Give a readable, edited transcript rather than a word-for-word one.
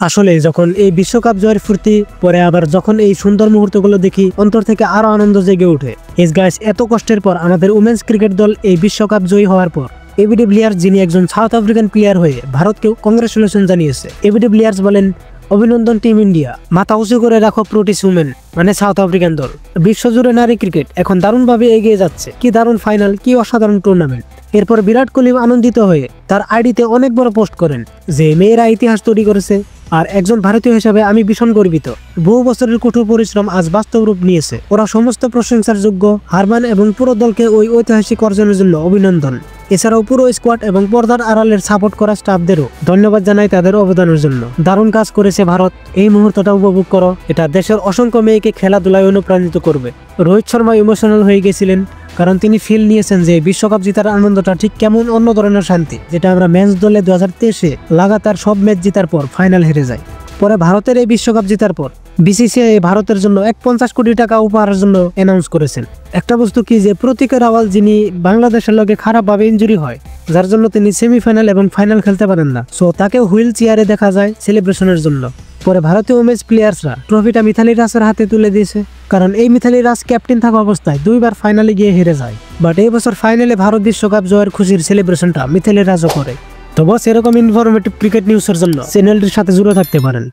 আসলে যখন এই বিশ্বকাপ জয়ের ফুর্তি পরে আবার যখন এই সুন্দর মুহূর্তগুলো দেখি অন্তর থেকে আরো আনন্দ জেগে ওঠে। গাইস, এত কষ্টের পর আমাদের উমেন্স ক্রিকেট দল এই বিশ্বকাপ জয়ী হওয়ার পর এবি ডিভিলিয়ার্স, যিনি একজন সাউথ আফ্রিকান প্লেয়ার হয়ে ভারতকেও কংগ্রেচুলেশন জানিয়েছে। এবি ডিভিলিয়ার্স বলেন, অভিনন্দন টিম ইন্ডিয়া, মাথা উঁচু করে রাখো প্রোটিস উমেন, মানে সাউথ আফ্রিকান দল। বিশ্বজুড়ে নারী ক্রিকেট এখন দারুণভাবে এগিয়ে যাচ্ছে। কি দারুণ ফাইনাল, কি অসাধারণ টুর্নামেন্ট। এরপর বিরাট কোহলি আনন্দিত হয়ে তার আইডিতে অনেক বড় পোস্ট করেন যে মেয়েরা ইতিহাস তৈরি করেছে, আর একজন ভারতীয় হিসাবে আমি ভীষণ গর্বিত। বহু বছরের কঠোর পরিশ্রম আজ বাস্তব রূপ নিয়েছে। ওরা সমস্ত প্রশংসার যোগ্য। হারমান এবং পুরো দলকে ওই ঐতিহাসিক অর্জনের জন্য অভিনন্দন। এছাড়াও পুরো স্কোয়াড এবং পর্দার আড়ালের সাপোর্ট করা স্টাফদেরও ধন্যবাদ জানাই তাদের অবদানের জন্য। দারুণ কাজ করেছে ভারত। এই মুহূর্তটা উপভোগ করো, এটা দেশের অসংখ্য মেয়েকে খেলাধুলায় অনুপ্রাণিত করবে। রোহিত শর্মা ইমোশনাল হয়ে গেছিলেন, কারণ তিনি ফিল নিয়েছেন যে বিশ্বকাপ জেতার আনন্দটা ঠিক কেমন অন্য ধরনের শান্তি, যেটা আমরা ম্যাচ দলে 2023-এ লাগাতার সব ম্যাচ জেতার পর ফাইনাল হেরে যাই। পরে ভারতের এই বিশ্বকাপ জেতার পর বিসিসিআই ভারতের জন্য 50 কোটি টাকা উপহারের জন্য অ্যানাউন্স করেছেন। একটা বস্তু কি যে প্রতীক রাওয়াল, যিনি বাংলাদেশের লগে খারাপভাবে ইনজুরি হয়, যার জন্য তিনি সেমিফাইনাল এবং ফাইনাল খেলতে পারেন না, সো তাকে হুইল চেয়ারে দেখা যায় সেলিব্রেশনের জন্য। পরে ভারতীয় উমেন্স প্লেয়ার্সরা ট্রফিটা মিথালি রাজের হাতে তুলে দিয়েছে, কারণ এই মিথালি রাজ ক্যাপ্টেন থাকা অবস্থায় 2বার ফাইনালে গিয়ে হেরে যায়। বাট এই বছর ফাইনালে ভারত বিশ্বকাপ জয়ের খুশির সেলিব্রেশনটা মিথালি রাজও করে। তো বস, এরকম ইনফরমেটিভ ক্রিকেট নিউজের জন্য চ্যানেলটির সাথে জুড়ে থাকতে পারেন।